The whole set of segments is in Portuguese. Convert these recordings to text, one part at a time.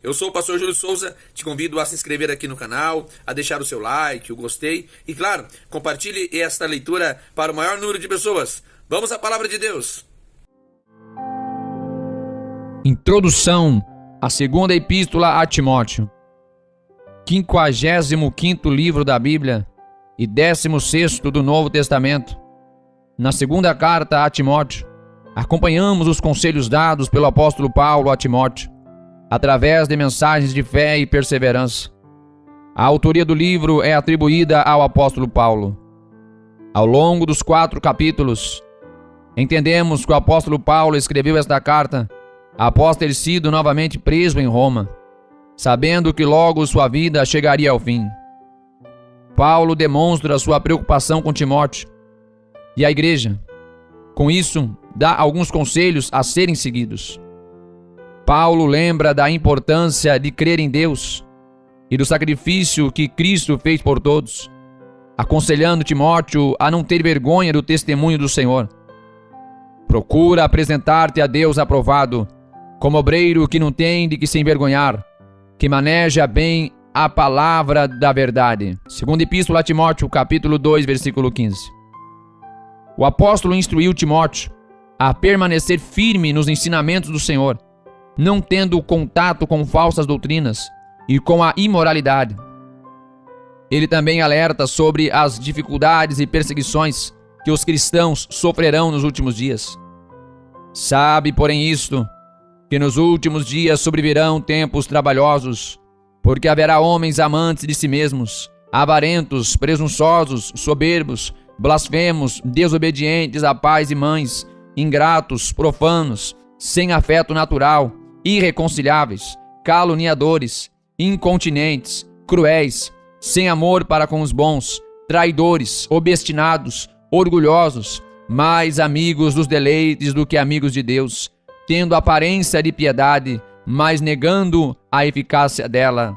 Eu sou o pastor Júlio Souza, te convido a se inscrever aqui no canal, a deixar o seu like, o gostei e, claro, compartilhe esta leitura para o maior número de pessoas. Vamos à palavra de Deus. Introdução à segunda epístola a Timóteo, 55º livro da Bíblia e 16º do Novo Testamento. Na segunda carta a Timóteo, acompanhamos os conselhos dados pelo apóstolo Paulo a Timóteo, através de mensagens de fé e perseverança. A autoria do livro é atribuída ao apóstolo Paulo. Ao longo dos 4 capítulos, entendemos que o apóstolo Paulo escreveu esta carta após ter sido novamente preso em Roma, sabendo que logo sua vida chegaria ao fim. Paulo demonstra sua preocupação com Timóteo e a igreja. Com isso, dá alguns conselhos a serem seguidos. Paulo lembra da importância de crer em Deus e do sacrifício que Cristo fez por todos, aconselhando Timóteo a não ter vergonha do testemunho do Senhor. Procura apresentar-te a Deus aprovado, como obreiro que não tem de que se envergonhar, que maneja bem a palavra da verdade. Segunda epístola a Timóteo, capítulo 2, versículo 15. O apóstolo instruiu Timóteo a permanecer firme nos ensinamentos do Senhor, não tendo contato com falsas doutrinas e com a imoralidade. Ele também alerta sobre as dificuldades e perseguições que os cristãos sofrerão nos últimos dias. Sabe, porém, isto, que nos últimos dias sobrevirão tempos trabalhosos, porque haverá homens amantes de si mesmos, avarentos, presunçosos, soberbos, blasfemos, desobedientes a pais e mães, ingratos, profanos, sem afeto natural, irreconciliáveis, caluniadores, incontinentes, cruéis, sem amor para com os bons, traidores, obstinados, orgulhosos, mais amigos dos deleites do que amigos de Deus, tendo aparência de piedade, mas negando a eficácia dela.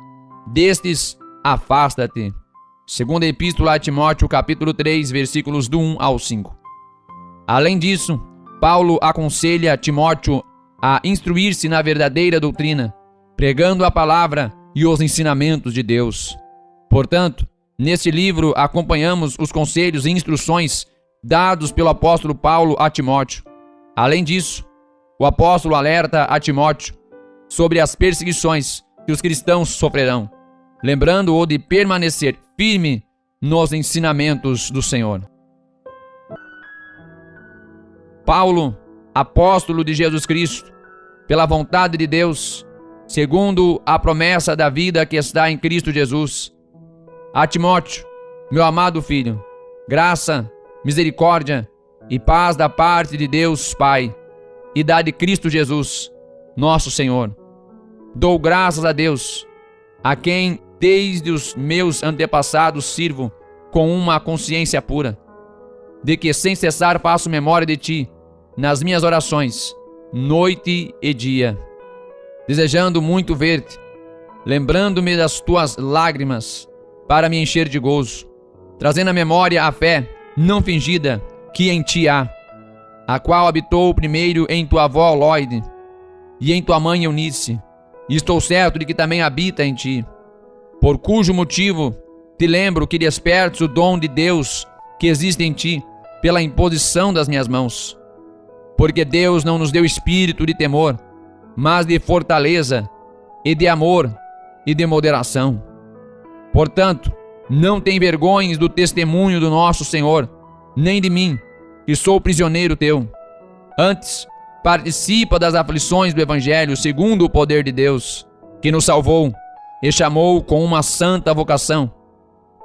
Destes, afasta-te. Segunda epístola a Timóteo, capítulo 3, versículos do 1 ao 5. Além disso, Paulo aconselha Timóteo a instruir-se na verdadeira doutrina, pregando a palavra e os ensinamentos de Deus. Portanto, neste livro acompanhamos os conselhos e instruções dados pelo apóstolo Paulo a Timóteo. Além disso, o apóstolo alerta a Timóteo sobre as perseguições que os cristãos sofrerão, lembrando-o de permanecer firme nos ensinamentos do Senhor. Paulo, apóstolo de Jesus Cristo, pela vontade de Deus, segundo a promessa da vida que está em Cristo Jesus, a Timóteo, meu amado filho, graça, misericórdia e paz da parte de Deus Pai e da de Cristo Jesus, nosso Senhor. Dou graças a Deus, a quem desde os meus antepassados sirvo com uma consciência pura, de que sem cessar faço memória de ti nas minhas orações, noite e dia, desejando muito ver-te, lembrando-me das tuas lágrimas, para me encher de gozo, trazendo à memória a fé não fingida que em ti há, a qual habitou primeiro em tua avó Loide e em tua mãe Eunice, e estou certo de que também habita em ti, por cujo motivo te lembro que despertes o dom de Deus que existe em ti pela imposição das minhas mãos. Porque Deus não nos deu espírito de temor, mas de fortaleza e de amor e de moderação. Portanto, não tem vergonha do testemunho do nosso Senhor, nem de mim, que sou prisioneiro teu. Antes, participa das aflições do Evangelho segundo o poder de Deus, que nos salvou e chamou com uma santa vocação,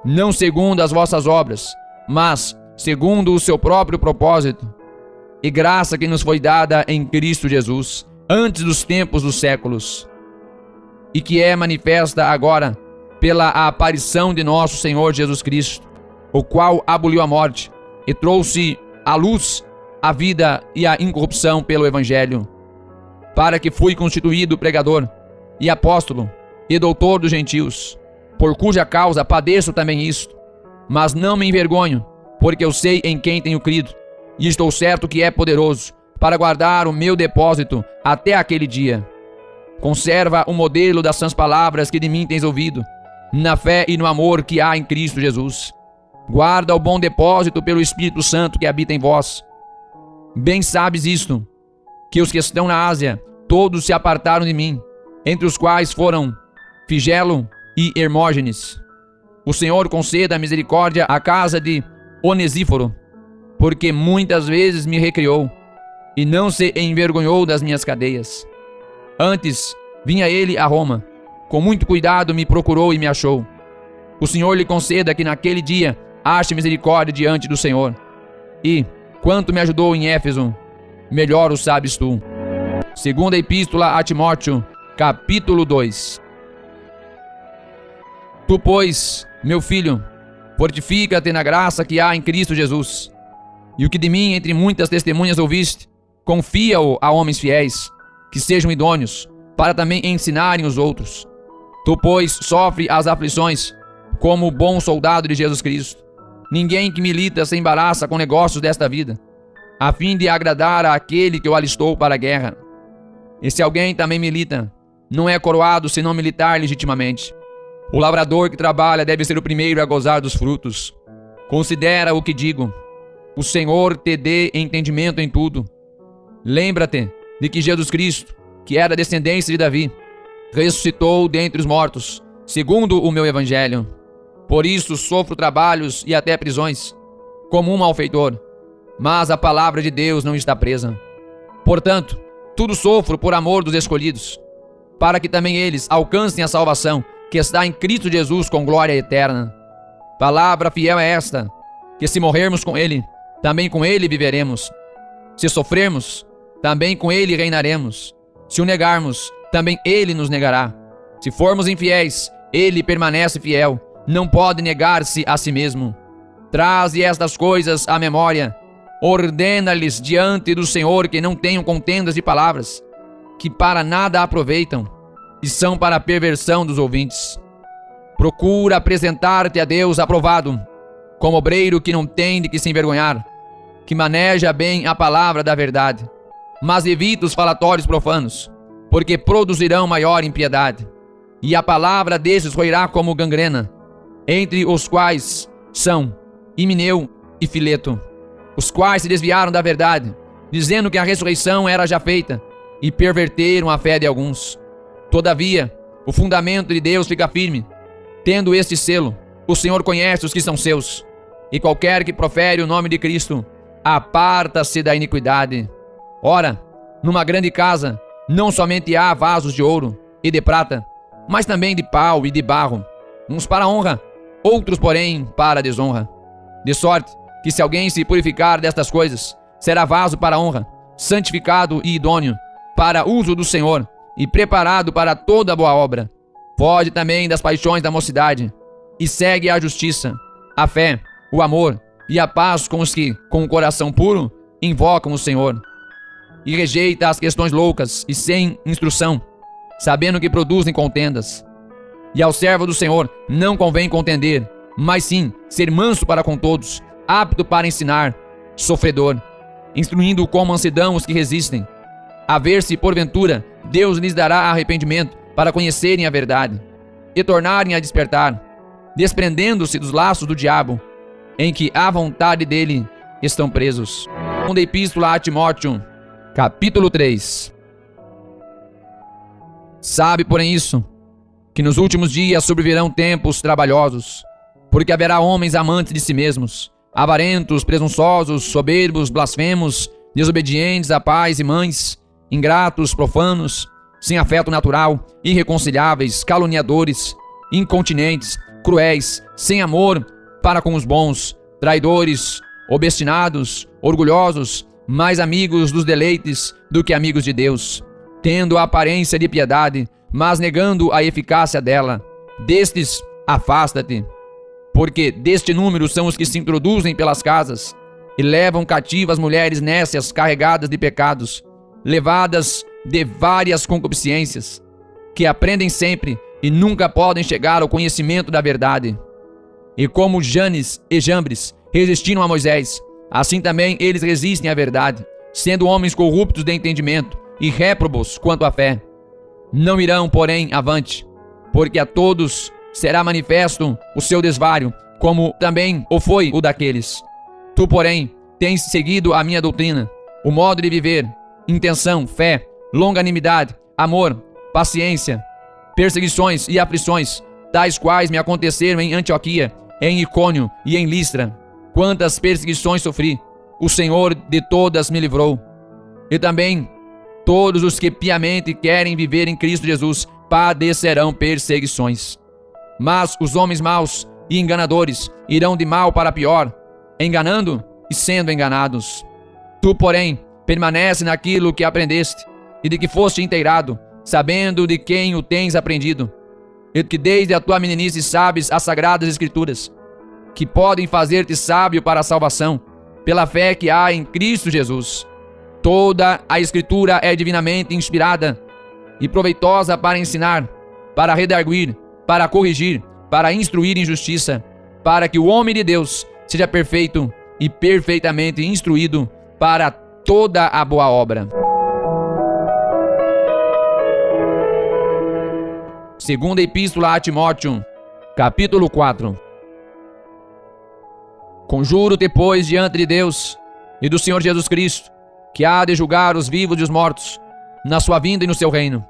não segundo as vossas obras, mas segundo o seu próprio propósito e graça que nos foi dada em Cristo Jesus, antes dos tempos dos séculos, e que é manifesta agora pela aparição de nosso Senhor Jesus Cristo, o qual aboliu a morte e trouxe à luz a vida e a incorrupção pelo Evangelho, para que fui constituído pregador e apóstolo e doutor dos gentios, por cuja causa padeço também isto, mas não me envergonho, porque eu sei em quem tenho crido, e estou certo que é poderoso para guardar o meu depósito até aquele dia. conserva o modelo das sãs palavras que de mim tens ouvido, na fé e no amor que há em Cristo Jesus. Guarda o bom depósito pelo Espírito Santo que habita em vós. Bem sabes isto, que os que estão na Ásia, todos se apartaram de mim, entre os quais foram Figelo e Hermógenes. O Senhor conceda misericórdia à casa de Onesíforo, porque muitas vezes me recriou, e não se envergonhou das minhas cadeias. Antes, vinha ele a Roma, com muito cuidado me procurou e me achou. O Senhor lhe conceda que naquele dia ache misericórdia diante do Senhor. E, quanto me ajudou em Éfeso, melhor o sabes tu. Segunda Epístola a Timóteo, capítulo 2. Tu, pois, meu filho, fortifica-te na graça que há em Cristo Jesus. E o que de mim, entre muitas testemunhas ouviste, confia-o a homens fiéis, que sejam idôneos, para também ensinarem os outros. Tu, pois, sofre as aflições, como bom soldado de Jesus Cristo. Ninguém que milita se embaraça com negócios desta vida, a fim de agradar àquele que o alistou para a guerra. E se alguém também milita, não é coroado se não militar legitimamente. O lavrador que trabalha deve ser o primeiro a gozar dos frutos. Considera o que digo. O Senhor te dê entendimento em tudo. Lembra-te de que Jesus Cristo, que era descendência de Davi, ressuscitou dentre os mortos, segundo o meu evangelho. Por isso sofro trabalhos e até prisões, como um malfeitor. Mas a palavra de Deus não está presa. Portanto, tudo sofro por amor dos escolhidos, para que também eles alcancem a salvação que está em Cristo Jesus com glória eterna. Palavra fiel é esta, que se morrermos com Ele, também com Ele viveremos. Se sofrermos, também com Ele reinaremos. Se o negarmos, também Ele nos negará. Se formos infiéis, Ele permanece fiel, não pode negar-se a si mesmo. Traze estas coisas à memória. Ordena-lhes diante do Senhor que não tenham contendas de palavras, que para nada aproveitam e são para a perversão dos ouvintes. Procura apresentar-te a Deus aprovado, como obreiro que não tem de que se envergonhar, que maneja bem a palavra da verdade. Mas evita os falatórios profanos, porque produzirão maior impiedade, e a palavra desses roirá como gangrena, entre os quais são Himeneu e Fileto, os quais se desviaram da verdade, dizendo que a ressurreição era já feita, e perverteram a fé de alguns. Todavia, o fundamento de Deus fica firme. Tendo este selo, o Senhor conhece os que são seus, e qualquer que profere o nome de Cristo, aparta-se da iniquidade. Ora, numa grande casa, não somente há vasos de ouro e de prata, mas também de pau e de barro, uns para a honra, outros, porém, para a desonra. De sorte que se alguém se purificar destas coisas, será vaso para a honra, santificado e idôneo, para uso do Senhor, e preparado para toda boa obra. Foge também das paixões da mocidade, e segue a justiça, a fé, o amor e a paz com os que, com o coração puro, invocam o Senhor. E rejeita as questões loucas e sem instrução, sabendo que produzem contendas. E ao servo do Senhor não convém contender, mas sim ser manso para com todos, apto para ensinar, sofredor, instruindo com mansidão os que resistem, a ver se porventura Deus lhes dará arrependimento para conhecerem a verdade e tornarem a despertar, desprendendo-se dos laços do diabo, em que a vontade dele estão presos. Segunda Epístola a Timóteo, capítulo 3. Sabe, porém, isso, que nos últimos dias sobrevirão tempos trabalhosos, porque haverá homens amantes de si mesmos, avarentos, presunçosos, soberbos, blasfemos, desobedientes a pais e mães, ingratos, profanos, sem afeto natural, irreconciliáveis, caluniadores, incontinentes, cruéis, sem amor para com os bons, traidores, obstinados, orgulhosos, mais amigos dos deleites do que amigos de Deus, tendo a aparência de piedade, mas negando a eficácia dela. Destes, afasta-te, porque deste número são os que se introduzem pelas casas e levam cativas mulheres nécias carregadas de pecados, levadas de várias concupiscências, que aprendem sempre e nunca podem chegar ao conhecimento da verdade. E como Janes e Jambres resistiram a Moisés, assim também eles resistem à verdade, sendo homens corruptos de entendimento e réprobos quanto à fé. Não irão, porém, avante, porque a todos será manifesto o seu desvario, como também o foi o daqueles. Tu, porém, tens seguido a minha doutrina, o modo de viver, intenção, fé, longanimidade, amor, paciência, perseguições e aflições, tais quais me aconteceram em Antioquia, em Icônio e em Listra. Quantas perseguições sofri, o Senhor de todas me livrou. E também todos os que piamente querem viver em Cristo Jesus padecerão perseguições. Mas os homens maus e enganadores irão de mal para pior, enganando e sendo enganados. Tu, porém, permanece naquilo que aprendeste e de que foste inteirado, sabendo de quem o tens aprendido, e que desde a tua meninice sabes as sagradas escrituras, que podem fazer-te sábio para a salvação, pela fé que há em Cristo Jesus. Toda a escritura é divinamente inspirada e proveitosa para ensinar, para redarguir, para corrigir, para instruir em justiça, para que o homem de Deus seja perfeito e perfeitamente instruído para toda a boa obra. Segunda Epístola a Timóteo, capítulo 4. Conjuro-te, pois, diante de Deus e do Senhor Jesus Cristo, que há de julgar os vivos e os mortos, na sua vinda e no seu reino,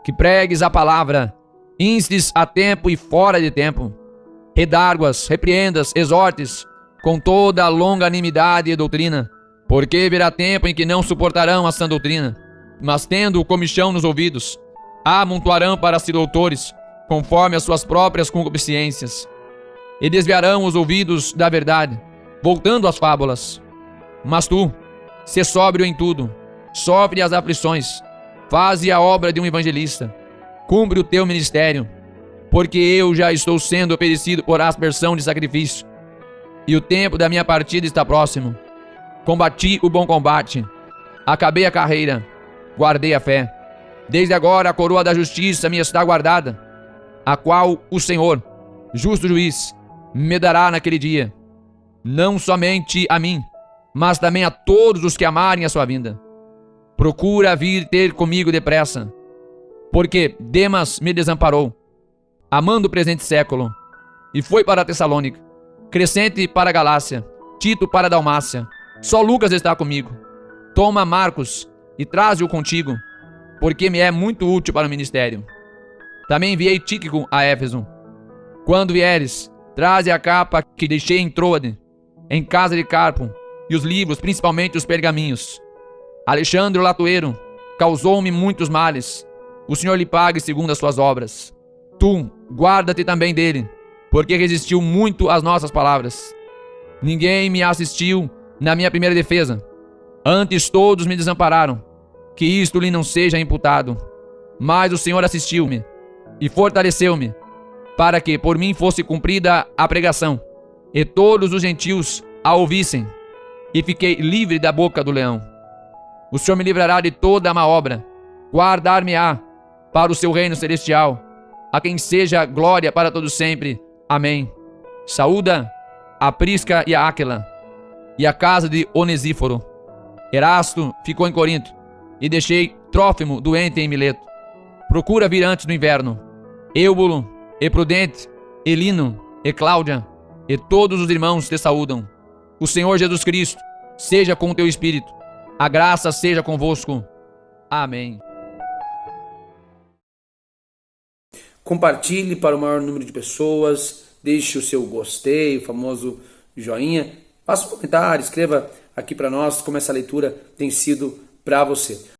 que pregues a palavra, instes a tempo e fora de tempo, redarguas, repreendas, exortes, com toda a longanimidade e doutrina, porque virá tempo em que não suportarão a sã doutrina, mas tendo comichão nos ouvidos, amontoarão para si doutores, conforme as suas próprias concupiscências, e desviarão os ouvidos da verdade, voltando às fábulas. Mas tu, sê sóbrio em tudo, sofre as aflições, faze a obra de um evangelista, cumpre o teu ministério, porque eu já estou sendo oferecido por aspersão de sacrifício, e o tempo da minha partida está próximo. Combati o bom combate, acabei a carreira, guardei a fé. Desde agora a coroa da justiça me está guardada, a qual o Senhor, justo juiz, me dará naquele dia, não somente a mim, mas também a todos os que amarem a sua vinda. Procura vir ter comigo depressa, porque Demas me desamparou, amando o presente século, e foi para Tessalônica, Crescente para a Galácia, Tito para a Dalmácia. Só Lucas está comigo. Toma Marcos e traze-o contigo, porque me é muito útil para o ministério. Também enviei Tíquico a Éfeso. Quando vieres, traze a capa que deixei em Troade, em casa de Carpo, e os livros, principalmente os pergaminhos. Alexandre o latoeiro causou-me muitos males. O Senhor lhe pague segundo as suas obras. Tu, guarda-te também dele, porque resistiu muito às nossas palavras. Ninguém me assistiu na minha primeira defesa. Antes todos me desampararam. Que isto lhe não seja imputado. Mas o Senhor assistiu-me e fortaleceu-me, para que por mim fosse cumprida a pregação, e todos os gentios a ouvissem, e fiquei livre da boca do leão. O Senhor me livrará de toda a má obra, guardar-me-á para o seu reino celestial, a quem seja glória para todos sempre. Amém. Saúda a Prisca e a Áquila, e a casa de Onesíforo. Erasto ficou em Corinto, e deixei Trófimo doente em Mileto. Procura vir antes do inverno. Eubulo, e Prudente, e Lino, e Cláudia, e todos os irmãos te saúdam. O Senhor Jesus Cristo seja com o teu espírito. A graça seja convosco. Amém. Compartilhe para o maior número de pessoas. Deixe o seu gostei, o famoso joinha. Faça um comentário, escreva aqui para nós como essa leitura tem sido para você.